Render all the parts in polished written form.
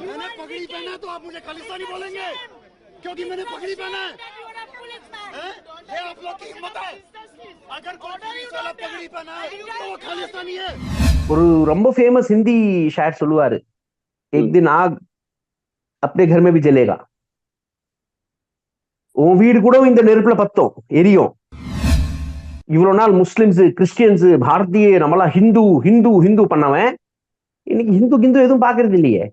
मैंने पगड़ी पहना तो आप मुझे खालिस्तानी बोलेंगे क्योंकि मैंने पगड़ी पहना है? ये आप लोग की हिम्मत है? अगर कोई पुलिस वाला पगड़ी पहना है तो वो खालिस्तानी है। ஒரு ரொம்ப ஃபேமஸ் ஹிந்தி ஷாயர் சொல்லுவாரு, एक दिन आग अपने घर में भी जलेगा. உன் வீடு கூட இந்த நெருப்புல பத்தும், எரியும். இவ்வளவு நாள் முஸ்லிம்ஸ், கிறிஸ்டியன்ஸ், பாரதிய நம்மளா ஹிந்து ஹிந்து ஹிந்து பண்ணவன் இன்னைக்கு ஹிந்து ஹிந்து எதுவும் பாக்குறது இல்லையே.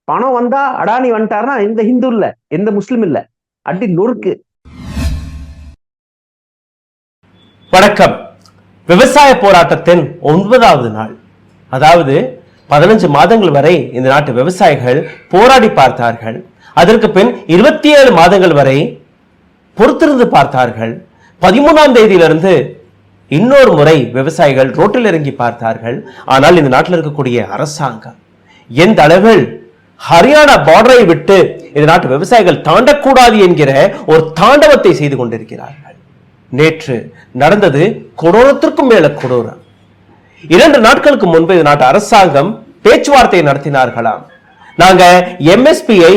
பணம் வந்தா அடானி வந்துட்டாருன்னா எந்த ஹிந்து இல்ல, எந்த முஸ்லிம் இல்ல, அடி நொறுக்கு. வணக்கம். விவசாய போராட்டத்தின் 9வது நாள், அதாவது 15 மாதங்கள் வரை இந்த நாட்டு விவசாயிகள் போராடி பார்த்தார்கள். அதற்கு பின் 27 மாதங்கள் வரை பொறுத்திருந்து பார்த்தார்கள். 13ஆம் தேதியிலிருந்து இன்னொரு முறை விவசாயிகள் ரோட்டில் இறங்கி பார்த்தார்கள். ஆனால் இந்த நாட்டில் இருக்கக்கூடிய அரசாங்கம் எந்த அளவில் ஹரியானா பார்டரை விட்டு இந்த நாட்டு விவசாயிகள் தாண்டக்கூடாது என்கிற ஒரு தாண்டவத்தை செய்து கொண்டிருக்கிறார்கள். நேற்று நடந்தது கொடூரத்திற்கும் மேல கொடூரம். 2 நாட்களுக்கு முன்பு இந்த நாட்டு அரசாங்கம் பேச்சுவார்த்தை நடத்தினார்களாம். நாங்க எம்எஸ்பியை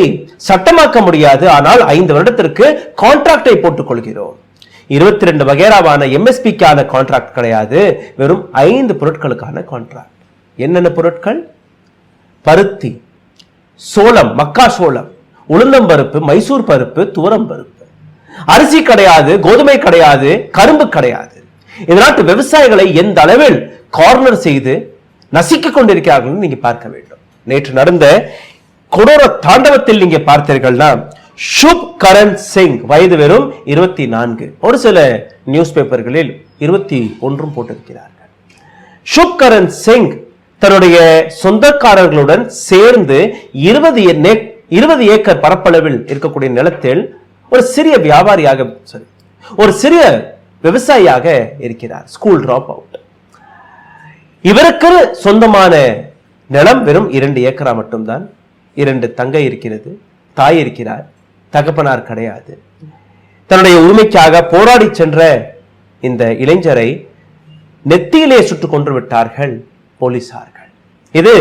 சட்டமாக்க முடியாது, ஆனால் 5 வருடத்திற்கு கான்ட்ராக்டை போட்டுக் கொள்கிறோம். 22 வகைராவான எம்எஸ்பிக்கான கான்ட்ராக்ட் கிடையாது, வெறும் 5 பொருட்களுக்கான கான்ட்ராக்ட். என்னென்ன பொருட்கள்? பருத்தி, சோளம், மக்கா சோளம், உளுந்தம்பருப்பு, மைசூர் பருப்பு, துவரம் பருப்பு. அரிசி கிடையாது, கோதுமை கிடையாது, கரும்பு கிடையாது. இந்த நாட்டு விவசாயிகளை எந்த அளவில் கார்னர் செய்து நசிக்கிக் கொண்டிருக்கிறார்கள் நீங்க பார்க்க வேண்டும். நேற்று நடந்த கொடூர தாண்டவத்தில் நீங்க பார்த்தீர்கள்னா, ஷுப் கரண் சிங் வயது வெறும் 24, ஒரு சில நியூஸ் பேப்பர்களில் 21 போட்டிருக்கிறார்கள். ஷுப் கரண் சிங் தன்னுடைய சொந்தக்காரர்களுடன் சேர்ந்து 20 ஏக்கர் பரப்பளவில் இருக்கக்கூடிய நிலத்தில் ஒரு சிறிய வியாபாரியாக, ஒரு சிறிய விவசாயியாக இருக்கிறார். School drop out. இவருக்கு சொந்தமான நிலம் வெறும் 2 ஏக்கரா மட்டும்தான். 2 தங்கை இருக்கிறது, தாய் இருக்கிறார், தகப்பனார் கிடையாது. தன்னுடைய உரிமைக்காக போராடி சென்ற இந்த இளைஞரை நெத்தியிலே சுட்டுக் கொன்று விட்டார்கள் போலீசார்கள். இது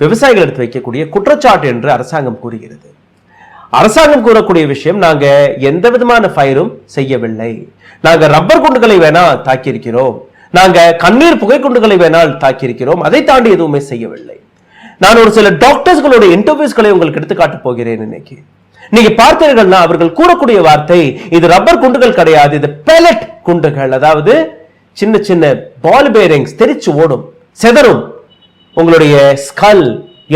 விவசாயிகள் எடுத்து வைக்கக்கூடிய குற்றச்சாட்டு என்று அரசாங்கம் கூறுகிறது. அரசாங்கம் கூறக்கூடிய விஷயம், நாங்க எந்த விதமான ஃபயரும் செய்யவில்லை, நாங்க ரப்பர் குண்டுகளை வேணா தாக்கியிருக்கிறோம், நாங்க கண்ணீர் புகை குண்டுகளை வேணால் தாக்கியிருக்கிறோம், அதை தாண்டி எதுவுமே செய்யவில்லை. நான் ஒரு சில டாக்டர்ஸ்களுடைய இன்டர்வியூஸ்களை உங்களுக்கு எடுத்துக்காட்டு போகிறேன். இன்னைக்கு நீங்க பார்த்தீர்கள்னா அவர்கள் கூறக்கூடிய வார்த்தை, இது ரப்பர் குண்டுகள் கிடையாது, இது பெலட் குண்டுகள். அதாவது சின்ன சின்ன பால் பேரிங்ஸ் தெரிச்சு ஓடும், செதறும், உங்களுடைய ஸ்கல்,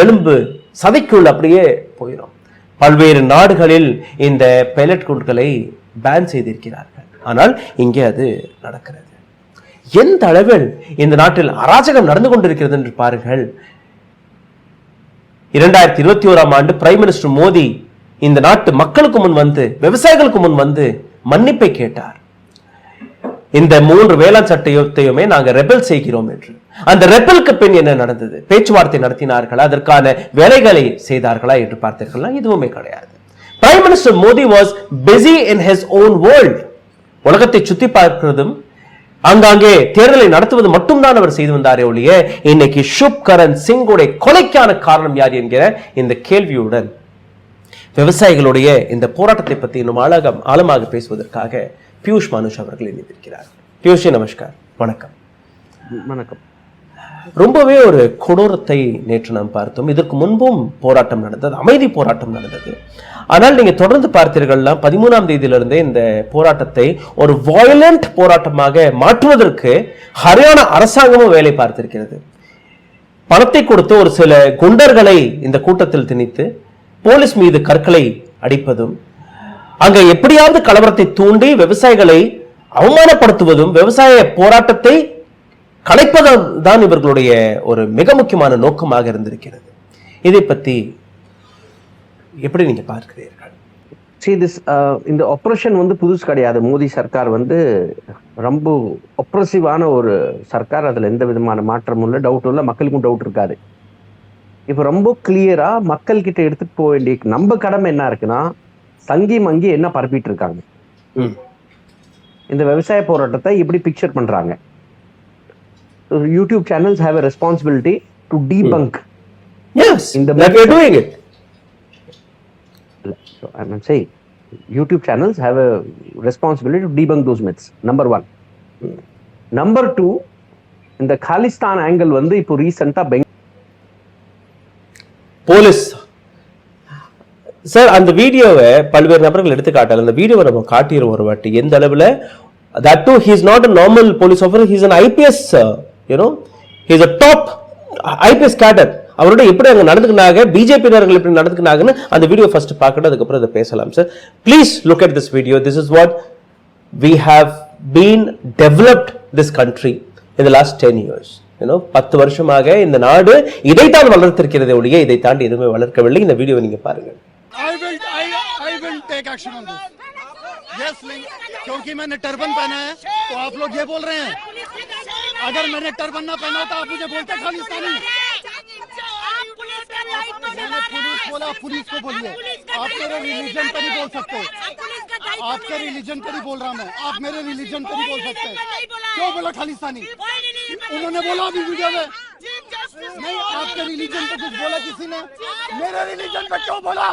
எலும்பு, சதைக்குள் அப்படியே போயிடும். பல்வேறு நாடுகளில் இந்த பெலட் குண்டுகளை பேன் செய்திருக்கிறார்கள். ஆனால் இங்கே அது நடக்கிறது. எந்த அளவில் இந்த நாட்டில் அராஜகம் நடந்து கொண்டிருக்கிறது என்று பாருங்கள். 2021ஆம் ஆண்டு பிரைம் மினிஸ்டர் மோடி இந்த நாட்டு மக்களுக்கு முன் வந்து, விவசாயிகளுக்கு முன் வந்து மன்னிப்பை கேட்டார். இந்த 3 வேளாண் சட்டத்தையுமே நாங்க ரெபல் செய்கிறோம் என்று. அந்த ரெபலுக்கு பின் என்ன நடந்தது? பேச்சுவார்த்தை நடத்தினார்களா? அதற்கான வேலைகளை செய்தார்களா என்று பார்த்தீர்களா? எதுவுமே கிடையாது. Prime minister Modi was busy in his own world. உலகத்தை சுத்தி பார்க்கிறதும் அங்காங்கே தேர்தலை நடத்துவது மட்டும்தான் அவர் செய்து வந்தாரே ஒழிய, இன்னைக்கு ஷுப் கரண் சிங்குடைய கொலைக்கான காரணம் யார் என்கிற இந்த கேள்வியுடன் விவசாயிகளுடைய இந்த போராட்டத்தை பற்றி இன்னும் ஆழமாக பேசுவதற்காக பியூஷ் மனுஷ் அவர்கள் இணைந்திருக்கிறார். பியூஷ், நமஸ்கார். வணக்கம். வணக்கம். ரொம்பவே ஒரு கொடூரத்தை நேற்று நாம் பார்த்தோம். இதற்கு முன்பும் போராட்டம் நடந்தது, அமைதி போராட்டம் நடந்தது. ஆனால் நீங்க தொடர்ந்து பார்த்தீர்கள்னா 13ஆம் தேதியிலிருந்தே இந்த போராட்டத்தை ஒரு வயலண்ட் போராட்டமாக மாற்றுவதற்கு ஹரியானா அரசாங்கமும் வேலை பார்த்திருக்கிறது. பணத்தை கொடுத்து ஒரு சில குண்டர்களை இந்த கூட்டத்தில் திணித்து போலீஸ் மீது கற்களை அடிப்பதும், அங்க எப்படியாவது கலவரத்தை தூண்டி விவசாயிகளை அவமானப்படுத்துவதும், விவசாய போராட்டத்தை கலைப்பதும் இவர்களுடைய ஒரு மிக முக்கியமான நோக்கமாக இருந்திருக்கிறது. இதை பத்தி எப்படி நீங்க பார்க்கிறீர்கள்? இந்த ஆபரேஷன் வந்து புதுசு கிடையாது. மோடி சர்க்கார் வந்து ரொம்ப ஒப்ரசிவான ஒரு சர்க்கார், அதுல எந்த விதமான மாற்றமும் இல்லை, டவுட்டும் இல்லை, மக்களுக்கும் டவுட் இருக்காது. இப்ப ரொம்ப கிளியரா மக்கள் கிட்ட எடுத்துட்டு போக வேண்டிய நம்ம கடமை என்ன இருக்குன்னா, தங்கி மங்கி என்ன பரப்பிட்டு இருக்காங்க, இந்த விவசாய போராட்டத்தை இப்படி பிக்சர் பண்றாங்க. YouTube channels have a responsibility to debunk. Yes, that we are doing it. So I'm saying YouTube channels have a responsibility to debunk those myths. Number one. Number two, இந்த காலிஸ்தான் ஆங்கிள் வந்து இப்போ ரீசெண்டா police sir அந்த வீடியோவை பல்வேறு நபர்கள் எடுத்து காட்டல. அந்த வீடியோவை நம்ம காட்டிடுவோம் ஒரு வாட்டி. எந்த அளவுல that too he is not a normal police officer, he is an IPS, he is a top IPS cadre. அவரோட எப்படி அங்க நடந்துக்கினாங்க, பிஜேபியினர்கள் எப்படி நடந்துக்கினாங்கன்னு அந்த வீடியோ ஃபர்ஸ்ட் பார்க்கணும், அதுக்கப்புறம் அதை பேசலாம் sir. Please look at this video. This is what we have been developed this country in the last 10 years. 10 வருஷமாக இந்த நாடு இதைத்தான் வளர்த்திருக்கிறது ஒழிய இதை தாண்டி எதுவுமே வளர்க்கவில்லை. இந்த வீடியோவை நீங்க பாருங்க. I will take action on this. Yes, क्योंकि मैंने टर्बन पहना है तो आप लोग ये बोल रहे हैं. अगर मैंने टर्बन ना पहना तो आप मुझे बोलते खालिस्तानी. मैंने पुलिस बोला, पुलिस को बोलिए. आप मेरे रिलीजन पर नहीं बोल सकते. आपके रिलीजन पर ही बोल रहा मैं. आप मेरे रिलीजन पर नहीं बोल सकते. क्यों बोला खालिस्तानी? उन्होंने बोला अभी वीडियो में. नहीं, आपके रिलीजन पे कुछ बोला किसी ने? मेरे रिलीजन पे क्यों बोला?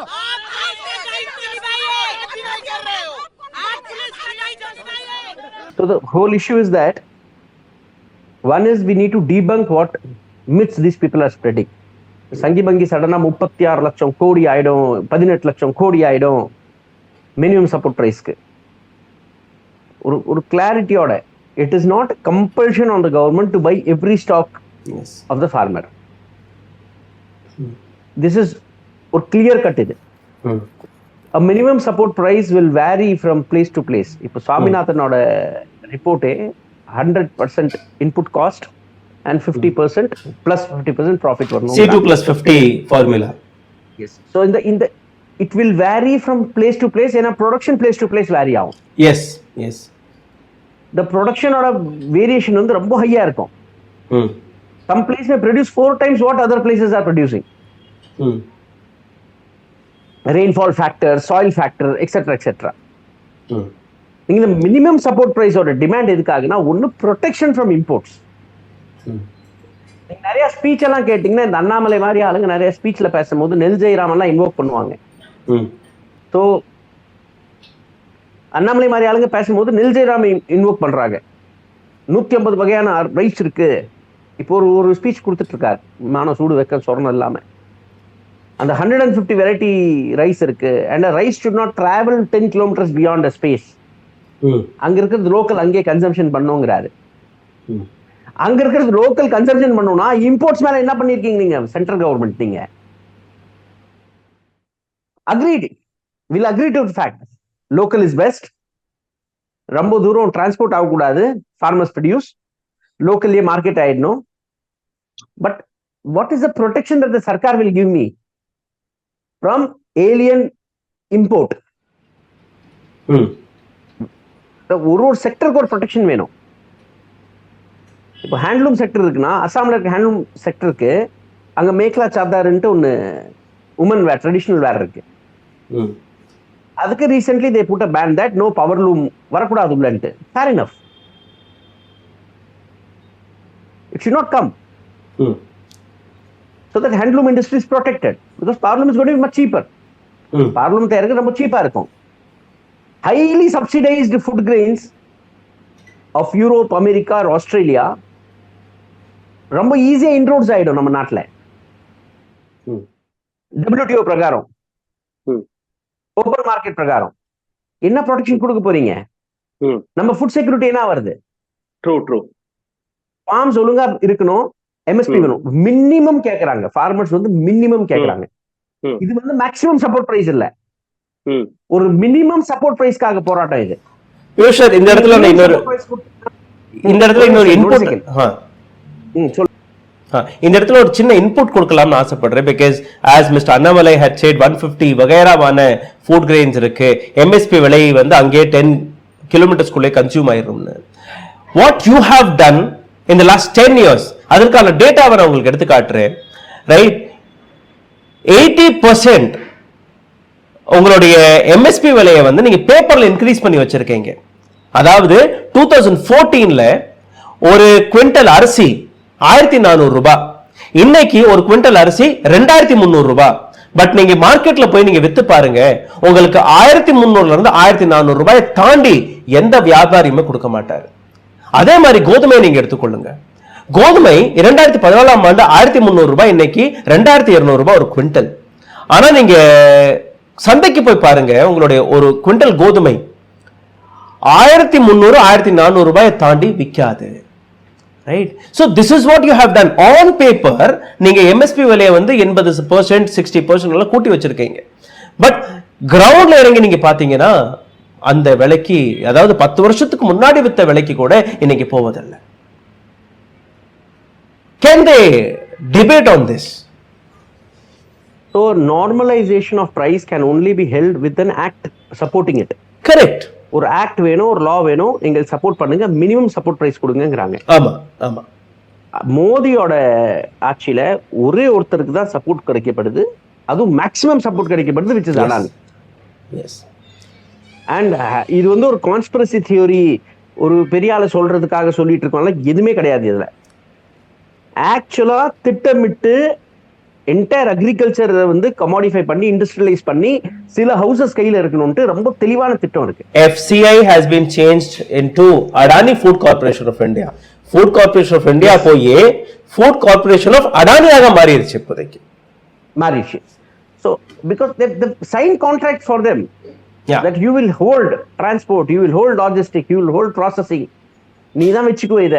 So the whole issue is that one is we need to debunk what myths these people are spreading. சங்கி பங்கி சடனா 36 லட்சம் கோடி ஆயிடும், 18 லட்சம் கோடி ஆயிடும் மினிமம் சப்போர்ட் பிரைஸ்க்கு. ஒரு கிளாரிட்டியோட, it is not compulsion on the government to buy every stock of the farmer. This is ஒரு clear cut இது. A minimum support price will vary from place to place. இப்போ சுவாமிநாதனோட ரிப்போர்ட்டே 100% input cost and 50% plus 50% profit வரணும். C2 plus 50 formula. Yes. So in the it will vary from place to place. ஏன்னா production place to place vary ஆகும். Yes, yes. The production ஓட variation வந்து ரொம்ப ஹையா இருக்கும். Some place may produce 4 times what other places are producing. Rainfall factor, soil factor, etc. etc. நீங்க இந்த minimum support பிரைஸோட demand எதுக்காகனா ஒன்னு ப்ரொடெக்ஷன் ஃப்ரம் இம்போர்ட்ஸ். நீங்க நிறைய ஸ்பீச் எல்லாம் கேட்டீங்கன்னா இந்த அண்ணாமலை மாதிரி ஆளுங்க நிறைய ஸ்பீச்ல பேசும்போது நெல் ஜெயராம் எல்லாம் இன்வோக் பண்ணுவாங்க. ஸோ அண்ணாமலை மாதிரி ஆளுங்க பேசும்போது நெல் ஜெயராம் இன்வோக் பண்றாங்க. 150 வகையான ரைஸ் இருக்கு. இப்போ ஒரு ஸ்பீச் கொடுத்துட்டு இருக்காரு, மான சூடு வைக்க சொரணம் இல்லாம. அந்த 150 வெரைட்டி ரைஸ் இருக்கு. And rise should not travel 10 kilometers beyond a space. அங்க இருக்கிறது லோக்கல் அங்கே கன்சம்ஷன் பண்ணுங்கிறாரு. அங்க இருக்கிறது லோக்கல் கன்சம்ஷன் பண்ணணும்னா இம்போர்ட்ஸ் மேல என்ன பண்ணிருக்கீங்க நீங்க சென்ட்ரல் கவர்மெண்ட்? நீங்க agreed, will agree to the fact local is best. ரொம்ப தூரம் டிரான்ஸ்போர்ட் ஆகக்கூடாது. ஃபார்மர்ஸ் ப்ரொடியூஸ் லோக்கல்லே மார்க்கெட் ஆயிடணும். But what is the protection that the sarkar will give me from alien import? ஒரு செக்டருக்கு ஒரு ப்ரொடெக்ஷன் வேணும். இப்போ ஹேண்ட்லூம் செக்டர் இருக்குன்னா அசாம்ல இருக்க ஹேண்ட்லூம் செக்டருக்கு அங்க மேக்லா சாதார்ன்ட்டு ஒன்னு உமன் வேர் ட்ரெடிஷனல் வேர் இருக்கு. அதுக்கு recently they put a ban that no power loom வரக்கூடாது உள்ளன்ட்டு. Fair enough, it should not come. So that handloom industry is protected because power loom is going to be much cheaper. Power loom தயாரிக்க ரொம்ப சீப்பா இருக்கும். Highly subsidized food grains of Europe, America or Australia ரொம்ப ஈஸியா இன்ட்ரோட்ஸ் ஆயிடும் நம்ம நாட்டுல. WTO பிரகாரம், ஓப்பன் மார்க்கெட் பிரகாரம் என்ன ப்ரொடெக்ஷன் கொடுக்க போறீங்க? நம்ம ஃபுட் செக்யூரிட்டி என்ன வருது? ட்ரூ ஃபார்ம்ஸ் ஒழுங்கா இருக்கணும். MSP வேணும். மினிமம் கேக்குறாங்க ஃபார்மர்ஸ் வந்து, மினிமம் கேக்குறாங்க. இது வந்து மேக்ஸிமம் சப்போர்ட் பிரைஸ் இல்ல, ஒரு மினிமம் சப்போர்ட் பிரைஸ்க்காக போராட்டம் இது. இந்த இடத்துல இன்னொரு இன்புட், இந்த இடத்துல ஒரு சின்ன இன்புட் கொடுக்கலாம்னு ஆசைப்படுறேன். Because as mister Annamalai had said 150 வகைராவான ஃபுட் கிரெயின்ஸ் இருக்கு. MSP விலை வந்து அங்கே 10 கிலோமீட்டர்ஸ்குள்ளே கன்சியூம் ஆயிரும்னு. What you have done in the last 10 years, அதற்கான டேட்டாவை நான் உங்களுக்கு எடுத்து காட்டுறேன். ரைட், 80% உங்களுடைய MSP விலையை வந்து நீங்க பேப்பர்ல இன்க்ரீஸ் பண்ணி வச்சிருக்கீங்க. அதாவது 2014ல ஒரு குவிண்டல் அரிசி 1400 ரூபாய், இன்னைக்கு ஒரு குவிண்டல் அரிசி 2300 ரூபாய். பட் நீங்க மார்க்கெட்ல போய் நீங்க வித்து பாருங்க, உங்களுக்கு 1300 இருந்து 1400 ரூபாயை தாண்டி எந்த வியாபாரியுமே கொடுக்க மாட்டாரு. அதே மாதிரி கோதுமை நீங்க எடுத்துக்கொள்ளுங்க. கோதுமை 2014ஆம் ஆண்டு 1300 ரூபாய், இன்னைக்கு 2200 ரூபாய் ஒரு குவிண்டல். ஆனா நீங்க சந்தைக்கு போய் பாருங்க, உங்களுடைய ஒரு குவிண்டல் கோதுமை 1300 1400 ரூபாயை தாண்டி விற்காது. Right? So this is what you have done on paper. நீங்க MSP விலையை வந்து 80% 60% எல்லாம் கூட்டி வச்சிருக்கீங்க. பட் கிரவுண்ட்ல இறங்கி நீங்க பாத்தீங்கன்னா அந்த விலைக்கு, அதாவது 10 வருஷத்துக்கு முன்னாடி வித்த விலைக்கு கூட இன்னைக்கு போவதில்லை. Can they debate on this? So normalization of price can only be held with an act supporting it. Correct. ஒரு ஆக்ட் வேணும், ஒரு லா வேணும், நீங்க சப்போர்ட் பண்ணுங்க, மினிமம் சப்போர்ட் பிரைஸ் கொடுங்கங்கறாங்க. ஆமா ஆமா. மோடியோட ஆட்சியில ஒரே ஒருத்தருக்கு தான் சப்போர்ட் கிடைக்கப்படுது, அதுவும் மேக்ஸிமம் சப்போர்ட் கிடைக்கப்படுது, which is Adani. Yes. And இது வந்து ஒரு கான்ஸ்பிரசி தியரி, ஒரு பெரிய ஆளை சொல்றதுக்காக சொல்லிட்டு இருக்கோம்ல, எதுவுமே கிடையாது. இதுல ஆக்சுவலா திட்டமிட்டு என்டையர் அக்ரிகல்ச்சர் வந்து கமாடிஃபை பண்ணி இண்டஸ்ட்ரியலைஸ் பண்ணி சில ஹவுசஸ் கையில இருக்கணும்னு ரொம்ப தெளிவான திட்டம் இருக்கு. FCI has been changed into Adani Food Corporation of India. Food Corporation of India போய் Food Corporation of Adani ஆக மாறிடுச்சு இப்போதைக்கு. மாறிடுச்சு. So because they sign contracts for them, yeah, that you will hold transport, you will hold logistics, you will hold processing. நீ தான் வெச்சுக்கோ இத.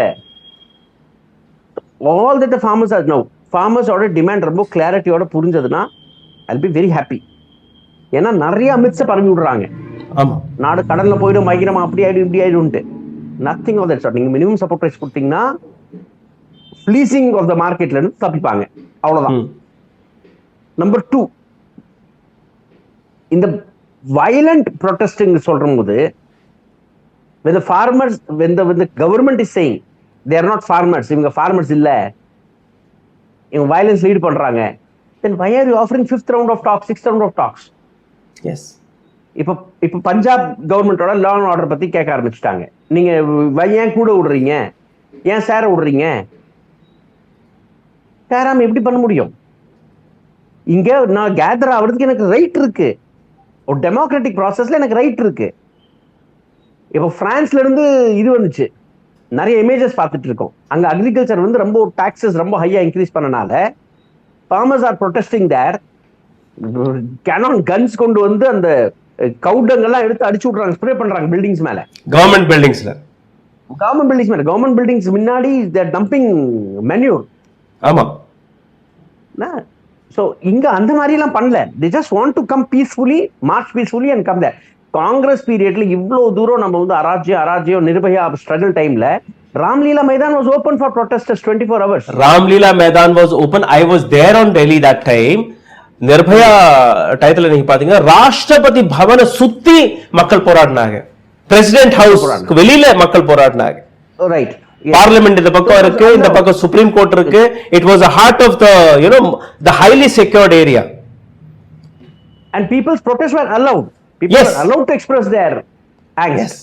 All that the farmers are now, farmers-ஓட demand ரொம்ப கிளாரிட்டியோட புரிஞ்சதுன்னா I'll be very happy. ஏன்னா நிறைய மித்ஸை பரவி விடுறாங்க. ஆமா, நாடு கடல்ல போயிடும், பயங்கரமா அப்படி ஆயிடும் இப்படி ஆயிடும்ட்டு. Nothing of that sort. நீங்க மினிமம் சப்போர்ட் பிரைஸ் கொடுத்தீங்கன்னா ஃப்ளீசிங் ஆஃப் த மார்க்கெட்ல இருந்து தப்பிப்பாங்க. அவ்வளவுதான். நம்பர் 2, இந்த violent protesting சொல்ற போது when the farmers, when the government is saying they are not farmers, இவங்க farmers இல்ல, இவங்க violence லீட் பண்றாங்க, then why are you offering 5th round of talks, 6th round of talks? Yes. இப்ப பஞ்சாப் கவர்மெண்டோட law and order பத்தி கேட்க ஆரம்பிச்சுட்டாங்க. நீங்க ஏன் கூட விடுறீங்க, ஏன் சேர விடுறீங்க? சேராம எப்படி பண்ண முடியும்? இங்க நான் கேதர் ஆகிறதுக்கு எனக்கு ரைட் இருக்கு, ஒரு டெமோக்ராட்டிக் ப்ராசஸ்ல எனக்கு ரைட் இருக்கு. இப்போ பிரான்ஸ்ல இருந்து இது வந்துச்சு, நிறைய இமேஜஸ் பார்த்துட்டு இருக்கோம். அங்க அக்ரிகல்ச்சர் வந்து ரொம்ப டாக்ஸஸ் ரொம்ப ஹையா இன்க்ரீஸ் பண்ணனால farmers are protesting there. Cannon guns கொண்டு வந்து அந்த கவுடங்கெல்லாம் எடுத்து அடிச்சு விடுறாங்க, ஸ்ப்ரே பண்றாங்க பில்டிங்ஸ் மேல, கவர்மெண்ட் பில்டிங்ஸ் மேல, கவர்மெண்ட் பில்டிங்ஸ் முன்னாடி தேர் டம்பிங் மேன்யூர். ஆமா. சோ இங்க அந்த மாதிரி எல்லாம் பண்ணல. they just want to come peacefully, march peacefully and come there. Congress பீரியட்ல இவ்வளவு தூரம் நம்ம வந்து அராஜ்யம் நிர்பயா ஸ்ட்ரகிள் டைம்ல Ramlila Maidan was open for protesters 24 hours. Ramlila Maidan was open. I was there on Delhi that time. Nirbhaya title நீங்க பாத்தீங்கன்னா ராஷ்டிரபதி பவனை சுத்தி மக்கள் போராடினாங்க, பிரசிடென்ட் ஹவுஸ் வெளியில மக்கள் போராடினாங்க. ரைட். பார்லிமெண்ட் இந்த பக்கம் இருக்கு, இந்த பக்கம் சுப்ரீம் கோர்ட் இருக்கு. It was a heart of the, you know, the highly secured area. And people's protests were allowed. People were allowed to express their angst. Yes.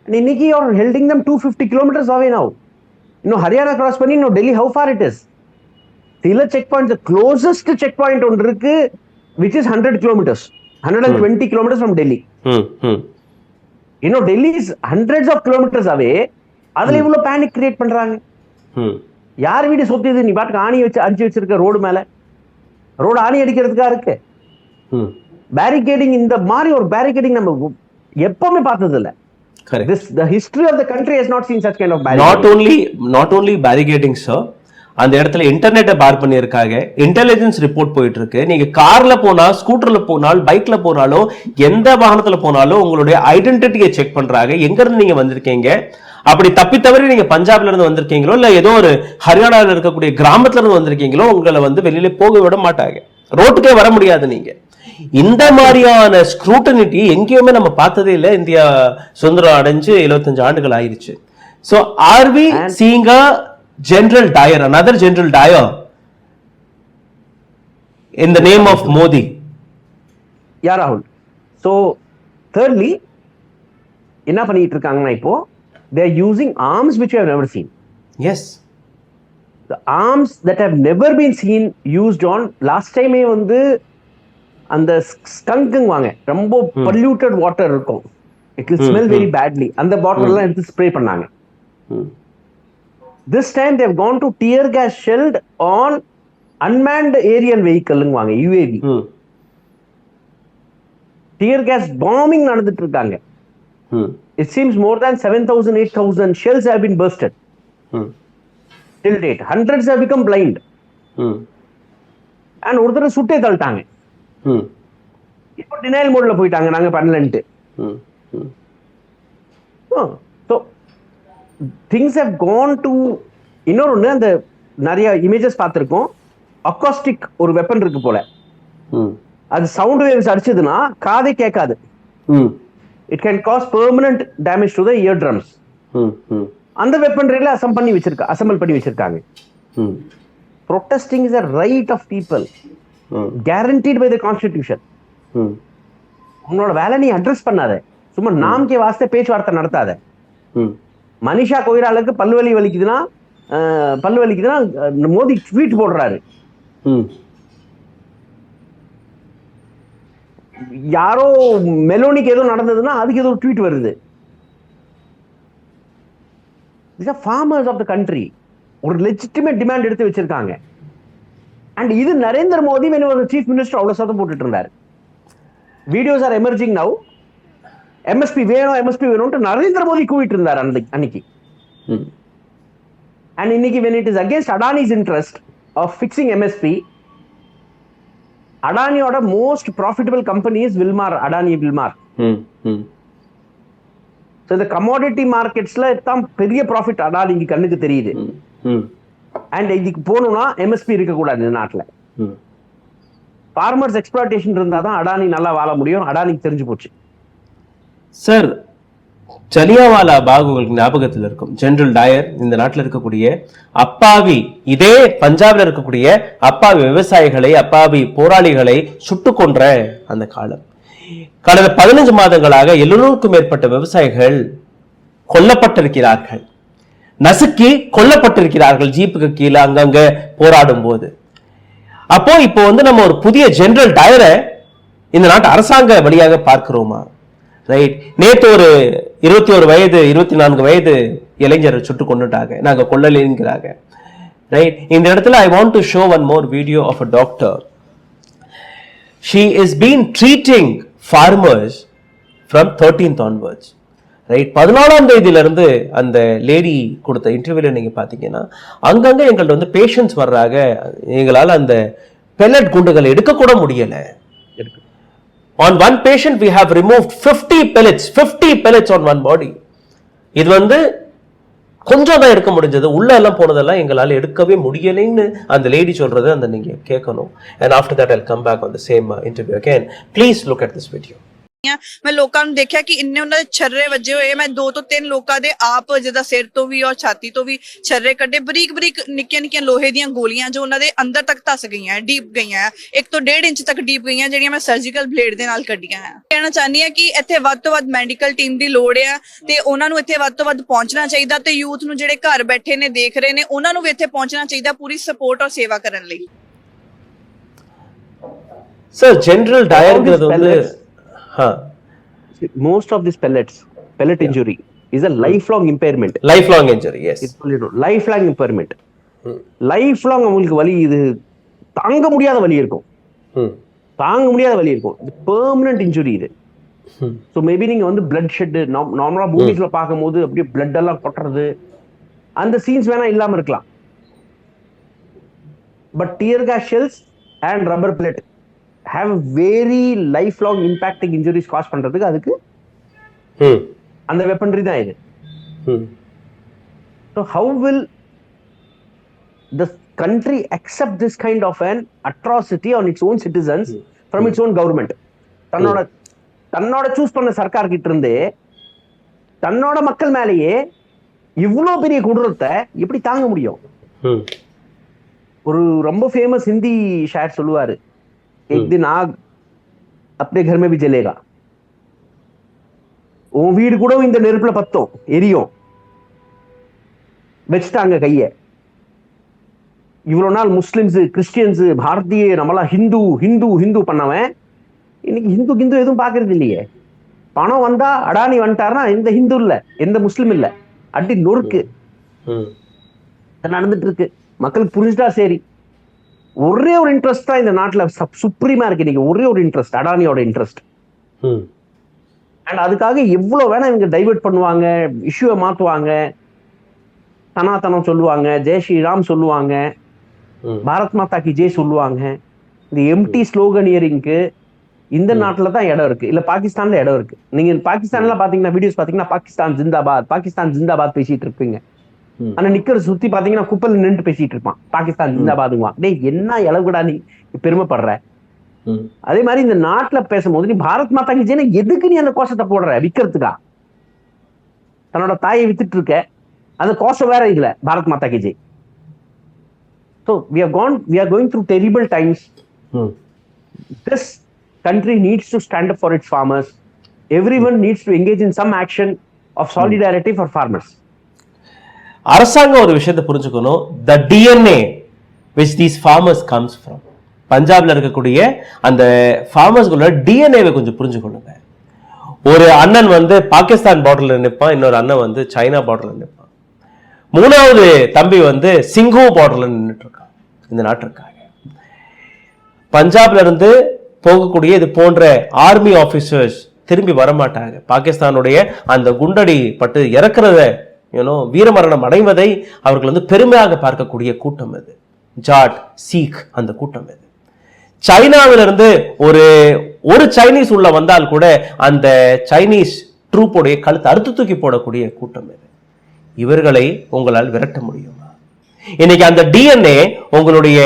And இன்னைக்கு you are holding them 250 kilometers away now. Haryana cross பண்ணி Delhi, how far it is? சில check point, the closest check point ஒன்று இருக்கு which is 100 kilometers, 120 kilometers from Delhi. Delhi is hundreds of kilometers away. அதுல இவ்வளவு panic create பண்றாங்க. யார் வீடு சொத்தியது? நீ பாட்டுக்கு ஆணி வச்சு அடிச்சு வச்சிருக்க ரோடு மேல, ரோடு ஆணி அடிக்கிறதுக்கா இருக்கு. பேரிகேடிங், இந்த மாதிரி ஒரு பேரிகேடிங் நம்ம எப்பவுமே பார்த்தது இல்ல. The history of the country has not seen such kind of barricading. Not only barricading, sir. அந்த இடத்துல இன்டர்நெட்டை பார் பண்ணியிருக்காங்க, இன்டெலிஜென்ஸ் ரிப்போர்ட் போயிட்டு இருக்கு. நீங்க கார்ல போனா, ஸ்கூட்டர்ல போனால், பைக்ல போனாலும், எந்த வாகனத்துல போனாலும் உங்களுடைய ஐடென்டிட்டியை செக் பண்றாங்க. எங்க இருந்து நீங்க வந்திருக்கீங்க, அப்படி தப்பி தவறி நீங்க பஞ்சாப்ல இருந்து வந்திருக்கீங்களோ இல்ல ஏதோ ஒரு ஹரியானால இருக்கக்கூடிய கிராமத்துல இருந்து வந்திருக்கீங்களோ உங்களை வந்து வெளியில போக விட மாட்டாங்க, ரோட்டுக்கே வர முடியாது. நீங்க இந்த மாதிரியான ஸ்க்ரூட்டனிட்டி எங்கேயுமே நம்ம பார்த்ததே இல்லை. இந்தியா சுதந்திரம் அடைஞ்சு 75 ஆண்டுகள் ஆயிருச்சு. So are we seeing a General Dyer, another General Dyer in the name of Modi? Yeah, Rahul. So thirdly, என்ன பண்ணிட்டு இருக்காங்கன்னா இப்போ they are using arms which we have never seen. Yes. The arms that have never been seen used on last time வந்து அந்த ஸ்கங்க்குவாங்க, ரொம்ப polluted water இருக்கும், it will smell very badly, அந்த பாட்டில் எல்லாம் எடுத்து ஸ்ப்ரே பண்ணாங்க. This time they have gone to tear gas shelled on unmanned aerial vehicle-ங்கவாங்க, UAV. tear gas bombing நடந்துட்டு இருக்காங்க. It seems more than 7,000 8,000 shells have been bursted till date. Hundreds have become blind. And ஒருத்தர் சுட்டே தள்ளிட்டாங்க. இப்போ denial மோட்ல போயிட்டாங்க, நாங்க பண்ணலன்ட்டு. So things have gone to இன்னொரு அந்த நிறைய இமேஜஸ் பார்த்திருக்கோம், அக்காஸ்டிக் ஒரு வெப்பன் இருக்கு போல, அது சவுண்ட் வேவ்ஸ் அடிச்சதுன்னா காதை கேட்காது. It can cause permanent damage to the year drums. அந்த வெப்பன்ரியில அசம்பிள் பண்ணி வச்சிருக்காங்க. Protesting is a right of people guaranteed by the constitution. உன்னோட வேலை நீ அட்ரஸ் பண்ணாத, சும்மா நாம்கே வாஸ்தே பேச்சுவார்த்தை நடத்தாத. மனிஷா கொய்ராலுக்கு பல்வலி வலிக்குதுன்னா மோடி ட்வீட் போடுறாரு. யாரோ மெலோனிக்கு ஏதோ நடந்ததுன்னா அதுக்கு ஏதோ ட்வீட் வருது. ஃபார்மர்ஸ் ஆஃப் த கண்ட்ரி ஒரு லெஜிட்டிமேட் டிமாண்ட் எடுத்து வச்சிருக்காங்க. அண்ட் இது Narendra Modi when he was chief minister அவ்வளவு சத்தம் போட்டுட்டு இருந்தார். Videos are emerging now. MSP வேணும்னு நரேந்திர மோடி கூவிட்டு இருந்தார் அன்னைக்கு. அண்ட் இன்னைக்கு when it is against Adani's interest of fixing MSP, அடானியோட most profitable company is Adani Wilmar. இந்த கமோடிட்டி மார்க்கெட்ஸ்ல தான் பெரிய ப்ராஃபிட் அடானிக்கு கண்ணுக்கு தெரியுது. அண்ட் இதுக்கு போகணும்னா எம்எஸ்பி இருக்க கூடாது இந்த நாட்டுல. ஃபார்மர்ஸ் எக்ஸ்ப்ளாய்டேஷன் இருந்தாதான் அடானி நல்லா வாழ முடியும். அடானிக்கு தெரிஞ்சு போச்சு. சார், ஜலியாவாலா பாக் உங்களுக்கு ஞாபகத்தில் இருக்கும். ஜெனரல் டயர் இந்த நாட்டில் இருக்கக்கூடிய அப்பாவி, இதே பஞ்சாப்ல இருக்கக்கூடிய அப்பாவி விவசாயிகளை, அப்பாவி போராளிகளை சுட்டு கொன்ற அந்த காலம். கடந்த 15 மாதங்களாக 700க்கும் மேற்பட்ட விவசாயிகள் கொல்லப்பட்டிருக்கிறார்கள், நசுக்கி கொல்லப்பட்டிருக்கிறார்கள் ஜீப்புக்கு கீழே அங்கங்க போராடும் போது. அப்போ இப்போ நம்ம ஒரு புதிய ஜெனரல் டயரை இந்த நாட்டு அரசாங்க வழியாக பார்க்கிறோமா? ரைட். நேற்று ஒரு 21 வயது 24 வயது இளைஞரை சுட்டு கொண்டுட்டாங்க, நாங்க கொல்லலைங்கிறாங்க. ரைட். இந்த இடத்துல I want to show one more video of a doctor. She is been treating farmers from 13th onwards. Right. 14ஆம் தேதியிலிருந்து அந்த லேடி கொடுத்த இன்டர்வியூல நீங்க பாத்தீங்கன்னா அங்கங்க எங்கள்ட்ட பேஷண்ட்ஸ் வர்றாங்க, எங்களால அந்த பெல்லட் குண்டுகளை எடுக்க கூட முடியல. On one patient we have removed 50 pellets on one body. இது கொஞ்சம் தான் எடுக்க முடிஞ்சது, உள்ள எல்லாம் போனதெல்லாம் எங்களால எடுக்கவே முடியலைன்னு அந்த லேடி சொல்றது அந்த நீங்க கேட்கணும். And after that I'll come back on the same interview again. Please look at this video. ਮੈਂ ਲੋਕਾਂ ਨੂੰ ਦੇਖਿਆ ਕਿ ਇੰਨੇ ਉਹਨਾਂ ਦੇ ਛਰਰੇ ਵੱਜੇ ਹੋਏ। ਮੈਂ 2 ਤੋਂ 3 ਲੋਕਾਂ ਦੇ ਆਪ ਜਿਹਦਾ ਸਿਰ ਤੋਂ ਵੀ ਔਰ ਛਾਤੀ ਤੋਂ ਵੀ ਛਰਰੇ ਕੱਢੇ, ਬਰੀਕ ਨਿੱਕੀਆਂ ਲੋਹੇ ਦੀਆਂ ਗੋਲੀਆਂ ਜੋ ਉਹਨਾਂ ਦੇ ਅੰਦਰ ਤੱਕ ਧਸ ਗਈਆਂ, ਡੀਪ ਗਈਆਂ, 1 ਤੋਂ 1.5 ਇੰਚ ਤੱਕ ਡੀਪ ਗਈਆਂ, ਜਿਹੜੀਆਂ ਮੈਂ ਸਰਜੀਕਲ ਬਲੇਡ ਦੇ ਨਾਲ ਕੱਢੀਆਂ ਆ। ਕਹਿਣਾ ਚਾਹੁੰਦੀ ਆ ਕਿ ਇੱਥੇ ਵੱਧ ਤੋਂ ਵੱਧ ਮੈਡੀਕਲ ਟੀਮ ਦੀ ਲੋੜ ਆ ਤੇ ਉਹਨਾਂ ਨੂੰ ਇੱਥੇ ਵੱਧ ਤੋਂ ਵੱਧ ਪਹੁੰਚਣਾ ਚਾਹੀਦਾ ਤੇ ਯੂਥ ਨੂੰ ਜਿਹੜੇ ਘਰ ਬੈਠੇ ਨੇ ਦੇਖ ਰਹੇ ਨੇ ਉਹਨਾਂ ਨੂੰ ਵੀ ਇੱਥੇ ਪਹੁੰਚਣਾ ਚਾਹੀਦਾ ਪੂਰੀ ਸਪੋਰਟ ਔਰ ਸੇਵਾ ਕਰਨ ਲਈ। Sir, general Dyer most of these pellet injury is a lifelong impairment. Lifelong injury, yes. Lifelong impairment. Lifelong அவங்களுக்கு வலி, இது தாங்க முடியாத வலி இருக்கும். பெர்மனன்ட் இன்ஜுரி இது. ஸோ மேபி நீங்க பிளட் ஷெட் நார்மலா மூவிஸ்ல பார்க்கும்போது அப்படியே பிளட் எல்லாம் கொட்டுறது அந்த சீன்ஸ் வேணா இல்லாம இருக்கலாம். But tear gas shells and rubber pellet have very lifelong impacting injuries cause பண்றதுக்கு அதுக்கு அந்த வெப்பனரி தான் இது. So how will the country accept this kind of an atrocity on its own citizens from its own government? தன்னோட choose பண்ண சர்க்கார் கிட்ட இருந்தே தன்னோட மக்கள் மேலேயே இவ்வளவு பெரிய கொடூரத்தை எப்படி தாங்க முடியும்? ஒரு ரொம்ப ஃபேமஸ் ஹிந்தி ஷாயர் சொல்லுவாரு, एक दिन आग अपने घर में भी जलेगा. உன் வீடு கூட இந்த நெருப்புல பத்தும், எரியும். வச்சுட்டாங்க கைய. இவ்வளவு நாள் முஸ்லிம்ஸ், கிறிஸ்டியன்ஸ், பாரதிய நம்மளா ஹிந்து ஹிந்து ஹிந்து பண்ணவன் இன்னைக்கு ஹிந்து எதுவும் பாக்குறது இல்லையே. பணம் வந்தா அடானி வந்துட்டாருன்னா இந்த ஹிந்து இல்ல, எந்த முஸ்லிம் இல்ல, அடி நொறுக்கு நடந்துட்டு இருக்கு. மக்களுக்கு புரிஞ்சுட்டா சரி. ஒரே ஒரு இன்ட்ரெஸ்ட் தான் இந்த நாட்டுல சுப்ரீமா இருக்கு இன்னைக்கு, ஒரே ஒரு இன்ட்ரெஸ்ட், அடானியோட இன்ட்ரெஸ்ட். அண்ட் அதுக்காக எவ்வளவு வேணா இவங்க டைவர்ட் பண்ணுவாங்க, இஷ்யூவை மாத்துவாங்க, சனாதனம் சொல்லுவாங்க, ஜெய் ஸ்ரீராம் சொல்லுவாங்க, பாரத் மாதா கி ஜெய் சொல்லுவாங்க. இந்த எம்டி ஸ்லோகனியரிங்க்கு இந்த நாட்டுல தான் இடம் இருக்கு, இல்ல பாகிஸ்தான்ல இடம் இருக்கு. நீங்க பாகிஸ்தான்ல பாத்தீங்கன்னா வீடியோஸ் பாத்தீங்கன்னா பாகிஸ்தான் ஜிந்தாபாத், பாகிஸ்தான் ஜிந்தாபாத் பேசிட்டு இருப்பீங்க. ஆனா நிக்கிற சுத்தி பாத்தீங்கன்னா குப்பல் நின்று பேசிட்டு இருப்பான், பாகிஸ்தான் ஜிந்தாபாதுவான். டேய் என்ன இளவுடா நீ பெருமைப்படுற? அதே மாதிரி இந்த நாட்டுல பேசும்போது நீ பாரத் மாதா கி ஜெய் எதுக்கு நீ அந்த கோஷத்தை போடுற? விக்கிறதுக்கா? தன்னோட தாயை வித்துட்டு இருக்க, அந்த கோஷம் வேற இல்ல, பாரத் மாதா கி Jai. So we are going through terrible times. This country needs to stand up for its farmers. Everyone needs to engage in some action of solidarity for farmers. அரசாங்கம் ஒரு விஷயத்தை புரிஞ்சுக்கணும். The DNA which these farmers comes from. பஞ்சாப்ல இருக்கக்கூடிய அந்த ஃபார்மர்ஸ்களோட டிஎன்ஏவை கொஞ்சம் புரிஞ்சுக்கொள்ளுங்க. ஒரு அண்ணன் வந்து பாகிஸ்தான் பார்டர்ல நிற்பான், இன்னொரு அண்ணன் வந்து சைனா பார்டர்ல நிற்பான், மூணாவது தம்பி வந்து சிங்கோ பார்டர்ல நின்றுட்டு இருக்கான் இந்த நாட்டிற்காக. பஞ்சாப்ல இருந்து போகக்கூடிய இது போன்ற ஆர்மி ஆபீசர்ஸ் திரும்பி வரமாட்டாங்க. பாகிஸ்தானுடைய அந்த குண்டடி பட்டு இறக்குறத வீரமரணம் அடைவதை அவர்கள் வந்து பெருமையாக பார்க்கக்கூடிய கூட்டம் இது. ஜாட் சீக் அந்த கூட்டம் இது. சைனாவிலிருந்து ஒரு சைனீஸ் உள்ள வந்தால் கூட அந்த சைனீஸ் ட்ரூப்போடைய கழுத்து அறுத்து தூக்கி போடக்கூடிய கூட்டம் இது. இவர்களை உங்களால் விரட்ட முடியுமா? இன்னைக்கு அந்த டிஎன்ஏ உங்களுடைய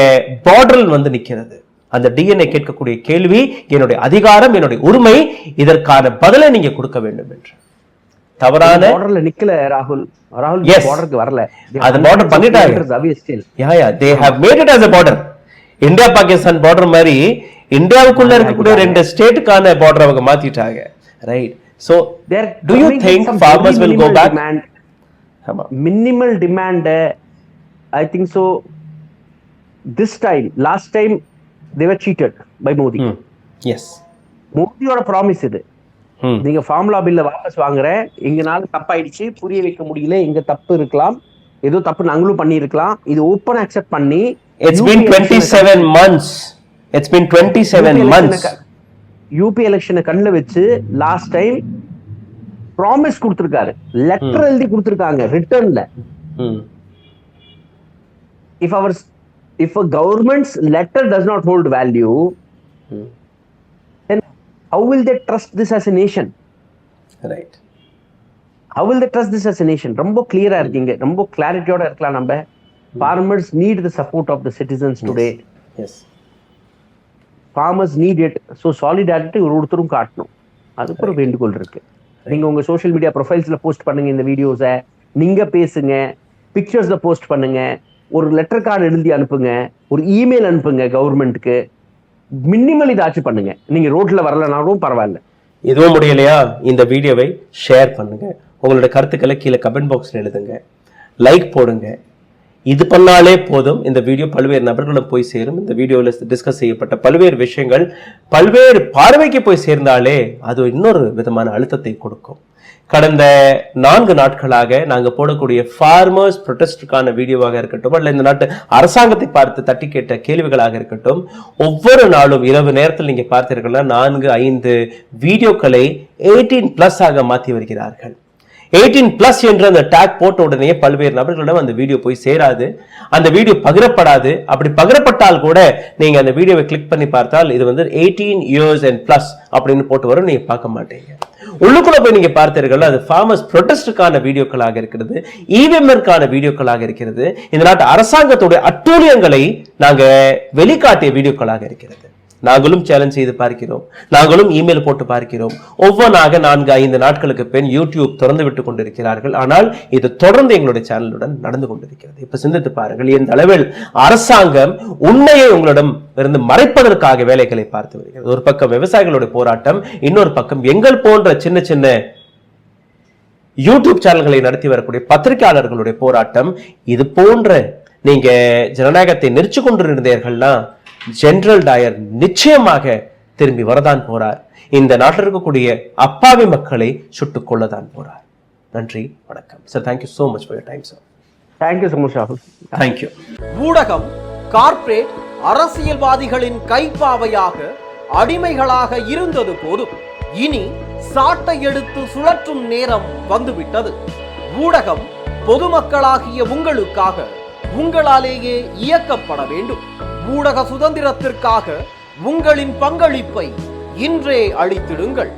பார்டரில் வந்து நிற்கிறது. அந்த டிஎன்ஏ கேட்கக்கூடிய கேள்வி, என்னுடைய அதிகாரம், என்னுடைய உரிமை, இதற்கான பதிலை நீங்க கொடுக்க வேண்டும் என்று. தவறான பார்டர்ல நிக்கல ராகுல் பார்டருக்கு வரல, அது பார்டர் பண்ணிட்டாங்க. they have made it as a border. India Pakistan border மாதிரி இந்தியாவுக்குள்ள இருக்கக்கூடிய ரெண்டு ஸ்டேட்டுக்கான பார்டர் அவங்க மாத்திட்டாங்க. Right. So do you think farmers will go back? Minimal demand, I think so. This time, last time they were cheated by Modi. Yes. மோடியோட promise இது. நீங்க formula பில்ல வாபஸ் வாங்குறேன், எங்கனால தப்பாயிடுச்சு, புரிய வைக்க முடியல, எங்க தப்பு இருக்கலாம், ஏதோ தப்பு நாங்களும் பண்ணி இருக்கலாம், இது ஓப்பன் அக்செப்ட் பண்ணி it's been 27 months. It's been 27 months. UP எலெக்ஷனை கண்ணுல வச்சு லாஸ்ட் டைம் ப்ராமிஸ் கொடுத்திருக்காரு, லெட்டர் எழுதி கொடுத்திருக்காங்க ரிட்டர்ன்ல. if a government's letter does not hold value, then how will they trust this as a nation? Right. How will they trust this as a nation? ரொம்ப கிளியரா இருக்கீங்க, ரொம்ப கிளாரிட்டியோட இருக்கலாம். நம்ம farmers need the support of the citizens today. Yes. Farmers need it. So solidarity ஒருத்தரும் காட்டணும், அதுக்கு ஒரு வேண்டுகோள் இருக்கு. நீங்க உங்க சோஷியல் மீடியா ப்ரொஃபைல்ஸ்ல போஸ்ட் பண்ணுங்க இந்த வீடியோஸை, நீங்க பேசுங்க, பிக்சர்ஸ்ல போஸ்ட் பண்ணுங்க, ஒரு லெட்டர் கார்டு எழுதி அனுப்புங்க, ஒரு இமெயில் அனுப்புங்க கவர்மெண்ட்டுக்கு. மினிமல் இதாச்சும் பண்ணுங்க. நீங்க ரோட்ல வரலனாலும் பரவாயில்ல. எதுவும் முடியலையா, இந்த வீடியோவை ஷேர் பண்ணுங்க, உங்களோட கருத்துக்களை கீழே கமெண்ட் பாக்ஸ்ல எழுதுங்க, லைக் போடுங்க. இது பண்ணாலே போதும், இந்த வீடியோ பல்வேறு நபர்களும் போய் சேரும். இந்த வீடியோவில் டிஸ்கஸ் செய்யப்பட்ட பல்வேறு விஷயங்கள் பல்வேறு பார்வைக்கு போய் சேர்ந்தாலே அது இன்னொரு விதமான அழுத்தத்தை கொடுக்கும். கடந்த 4 நாட்களாக நாங்க போடக்கூடிய ஃபார்மர்ஸ் ப்ரொடெஸ்டுக்கான வீடியோவாக இருக்கட்டும், அல்ல இந்த நாட்டு அரசாங்கத்தை பார்த்து தட்டி கேட்ட கேள்விகளாக இருக்கட்டும், ஒவ்வொரு நாளும் இரவு நேரத்தில் நீங்க பார்த்தீர்கள்னா 4-5 வீடியோக்களை 18+ ஆக மாற்றி வருகிறார்கள். 18+ என்ற அந்த டேக் போட்ட உடனே பல்வேறு நபர்களிடம் அந்த வீடியோ போய் சேராது, அந்த வீடியோ பகிரப்படாது. அப்படி பகிரப்பட்டால் கூட நீங்க அந்த வீடியோவை கிளிக் பண்ணி பார்த்தால் இது வந்து 18 years and plus அப்படின்னு போட்டு வரும், நீங்க பார்க்க மாட்டீங்க. உள்ளுக்குள்ள போய் நீங்க பார்த்தீர்கள், அது ஃபார்மர்ஸ் ப்ரொடெஸ்டுக்கான வீடியோக்களாக இருக்கிறது, இவிஎம்கான வீடியோக்களாக இருக்கிறது, இந்த நாட்டு அரசாங்கத்துடைய அட்டூழியங்களை நாங்க வெளிக்காட்டிய வீடியோக்களாக இருக்கிறது. நாங்களும் சேலஞ்ச் செய்து பார்க்கிறோம், நாங்களும் இமெயில் போட்டு பார்க்கிறோம். ஒவ்வொன்றாக 4-5 நாட்களுக்கு பின் யூடியூப் திறந்து விட்டுக் கொண்டிருக்கிறார்கள். ஆனால் இது தொடர்ந்து எங்களுடைய சேனலுடன் நடந்து கொண்டிருக்கிறது. இப்ப சிந்தித்து பாருங்கள், எந்த அளவில் அரசாங்கம் உண்மையை உங்களிடம் இருந்து மறைப்பதற்காக வேலைகளை பார்த்து வருகிறது. ஒரு பக்கம் விவசாயிகளுடைய போராட்டம், இன்னொரு பக்கம் எங்கள் போன்ற சின்ன சின்ன யூடியூப் சேனல்களை நடத்தி வரக்கூடிய பத்திரிகையாளர்களுடைய போராட்டம். இது போன்ற நீங்க ஜனநாயகத்தை நெரிச்சு கொண்டிருந்தீர்கள்னா ஜெனரல் டயர் நிச்சயமாக திரும்பி வரதான் போறார். இந்த நாட்டில் இருக்கக்கூடிய அப்பாவி மக்களை சுட்டுக் கொள்ளதான் போறார். நன்றி, வணக்கம் sir. Thank you so much for your time sir. Thank you so much ராகுல். தேங்க்யூ. ஊடகம் கார்ப்பரேட் அரசியல்வாதிகளின் கைப்பாவையாக அடிமைகளாக இருந்தது போதும், இனி சாட்டை எடுத்து சுழற்றும் நேரம் வந்துவிட்டது. ஊடகம் பொதுமக்களாகிய உங்களுக்காக, உங்களாலேயே இயக்கப்பட வேண்டும். ஊடக சுதந்திரத்திற்காக உங்களின் பங்களிப்பை இன்றே அளித்திடுங்கள்.